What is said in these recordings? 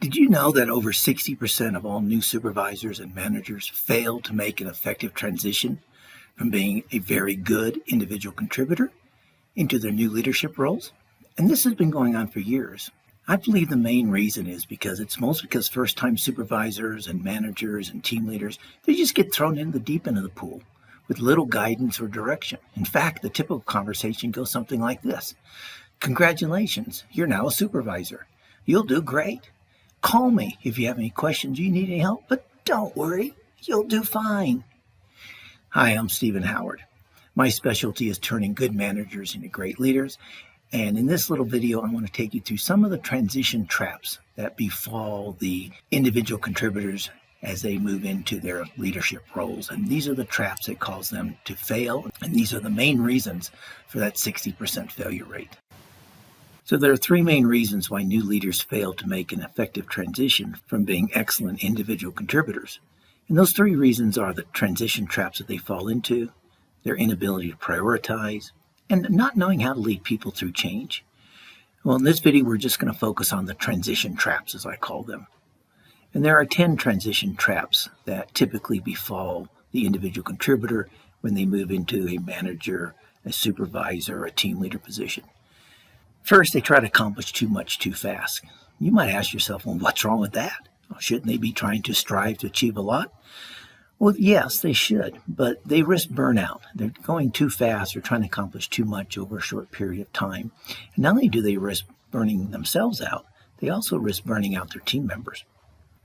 Did you know that over 60% of all new supervisors and managers fail to make an effective transition from being a very good individual contributor into their new leadership roles? And this has been going on for years. I believe the main reason is because first-time supervisors and managers and team leaders, they just get thrown into the deep end of the pool with little guidance or direction. In fact, the typical conversation goes something like this. Congratulations, you're now a supervisor. You'll do great. Call me if you have any questions, you need any help, but don't worry, you'll do fine. Hi, I'm Stephen Howard. My specialty is turning good managers into great leaders. And in this little video, I want to take you through some of the transition traps that befall the individual contributors as they move into their leadership roles. And these are the traps that cause them to fail. And these are the main reasons for that 60% failure rate. So there are three main reasons why new leaders fail to make an effective transition from being excellent individual contributors. And those three reasons are the transition traps that they fall into, their inability to prioritize, and not knowing how to lead people through change. Well, in this video, we're just going to focus on the transition traps, as I call them. And there are 10 transition traps that typically befall the individual contributor when they move into a manager, a supervisor, or a team leader position. First, they try to accomplish too much too fast. You might ask yourself, well, what's wrong with that? Shouldn't they be trying to strive to achieve a lot? Well, yes, they should, but they risk burnout. They're going too fast or trying to accomplish too much over a short period of time. And not only do they risk burning themselves out, they also risk burning out their team members.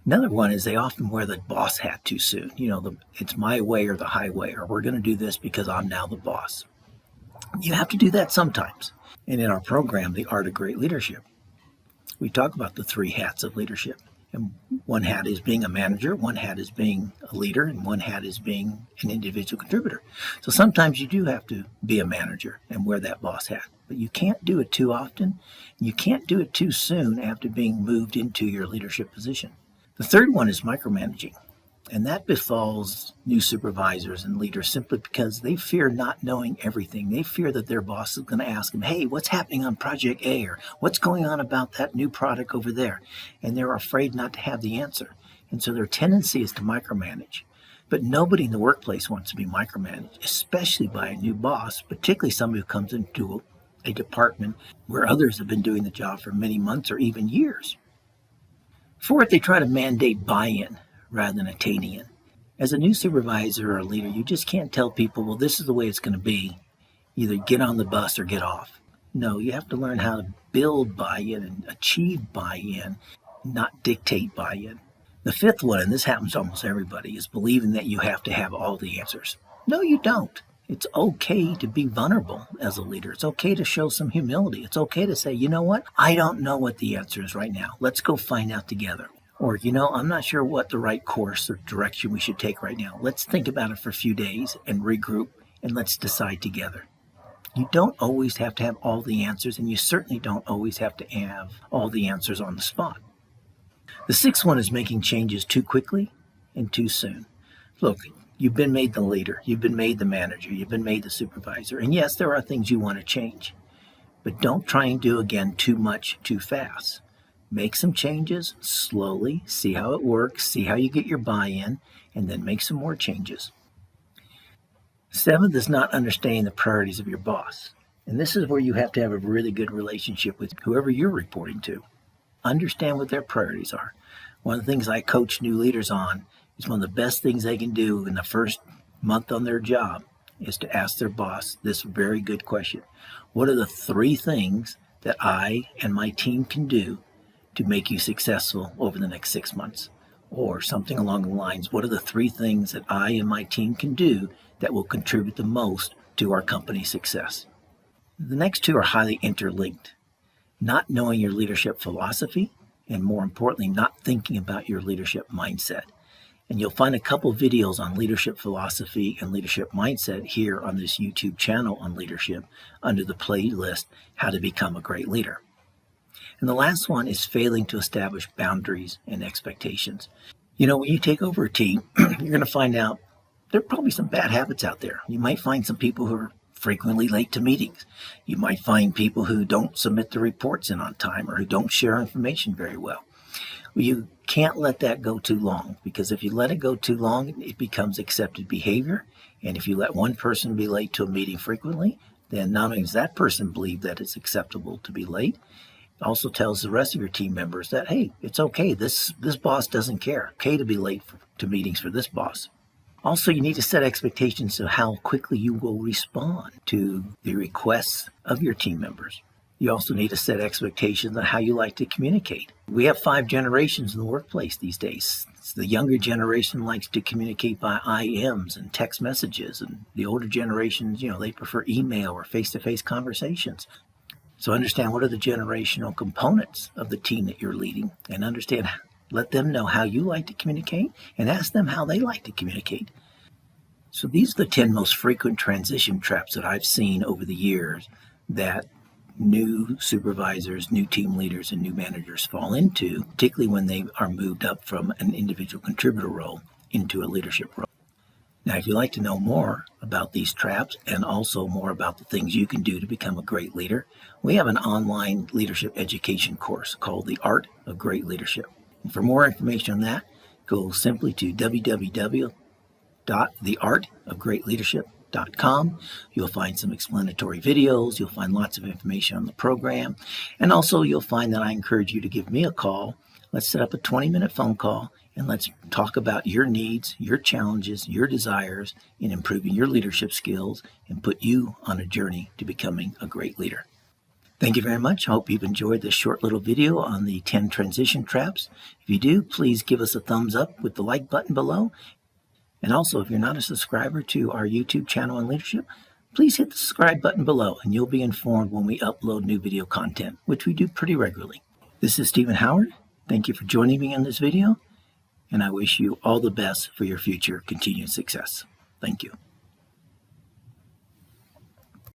Another one is they often wear the boss hat too soon. It's my way or the highway, or we're going to do this because I'm now the boss. You have to do that sometimes. And in our program, The Art of Great Leadership, we talk about the three hats of leadership. And one hat is being a manager, one hat is being a leader, and one hat is being an individual contributor. So sometimes you do have to be a manager and wear that boss hat. But you can't do it too often. And you can't do it too soon after being moved into your leadership position. The third one is micromanaging. And that befalls new supervisors and leaders simply because they fear not knowing everything. They fear that their boss is going to ask them, hey, what's happening on project A, or what's going on about that new product over there? And they're afraid not to have the answer. And so their tendency is to micromanage. But nobody in the workplace wants to be micromanaged, especially by a new boss, particularly somebody who comes into a department where others have been doing the job for many months or even years. Fourth, they try to mandate buy-in rather than attaining it. As a new supervisor or a leader, you just can't tell people, well, this is the way it's going to be. Either get on the bus or get off. No, you have to learn how to build buy-in and achieve buy-in, not dictate buy-in. The fifth one, and this happens to almost everybody, is believing that you have to have all the answers. No, you don't. It's okay to be vulnerable as a leader. It's okay to show some humility. It's okay to say, you know what? I don't know what the answer is right now. Let's go find out together. Or, I'm not sure what the right course or direction we should take right now. Let's think about it for a few days and regroup, and let's decide together. You don't always have to have all the answers, and you certainly don't always have to have all the answers on the spot. The sixth one is making changes too quickly and too soon. Look, you've been made the leader, you've been made the manager, you've been made the supervisor, and yes, there are things you want to change. But don't try and do, again, too much too fast. Make some changes slowly, see how it works, see how you get your buy-in, and then make some more changes. Seventh is not understanding the priorities of your boss. And this is where you have to have a really good relationship with whoever you're reporting to. Understand what their priorities are. One of the things I coach new leaders on is one of the best things they can do in the first month on their job is to ask their boss this very good question. What are the three things that I and my team can do to make you successful over the next 6 months? Or something along the lines, what are the three things that I and my team can do that will contribute the most to our company's success? The next two are highly interlinked. Not knowing your leadership philosophy, and more importantly, not thinking about your leadership mindset. And you'll find a couple videos on leadership philosophy and leadership mindset here on this YouTube channel on leadership under the playlist, How to Become a Great Leader. And the last one is failing to establish boundaries and expectations. When you take over a team, you're going to find out there are probably some bad habits out there. You might find some people who are frequently late to meetings. You might find people who don't submit the reports in on time or who don't share information very well. You can't let that go too long, because if you let it go too long, it becomes accepted behavior. And if you let one person be late to a meeting frequently, then not only does that person believe that it's acceptable to be late, it also tells the rest of your team members that, hey, it's okay. This boss doesn't care. Okay to be late to meetings for this boss. Also, you need to set expectations of how quickly you will respond to the requests of your team members. You also need to set expectations on how you like to communicate. We have 5 generations in the workplace these days. The younger generation likes to communicate by IMs and text messages, and the older generations, they prefer email or face-to-face conversations. So understand what are the generational components of the team that you're leading, and let them know how you like to communicate, and ask them how they like to communicate. So these are the 10 most frequent transition traps that I've seen over the years that new supervisors, new team leaders, and new managers fall into, particularly when they are moved up from an individual contributor role into a leadership role. Now, if you'd like to know more about these traps and also more about the things you can do to become a great leader, we have an online leadership education course called The Art of Great Leadership. And for more information on that, go simply to www.theartofgreatleadership.com. You'll find some explanatory videos. You'll find lots of information on the program. And also you'll find that I encourage you to give me a call. Let's set up a 20-minute phone call and let's talk about your needs, your challenges, your desires in improving your leadership skills and put you on a journey to becoming a great leader. Thank you very much. I hope you've enjoyed this short little video on the 10 transition traps. If you do, please give us a thumbs up with the like button below. And also, if you're not a subscriber to our YouTube channel on leadership, please hit the subscribe button below and you'll be informed when we upload new video content, which we do pretty regularly. This is Stephen Howard. Thank you for joining me in this video, and I wish you all the best for your future continued success. Thank you.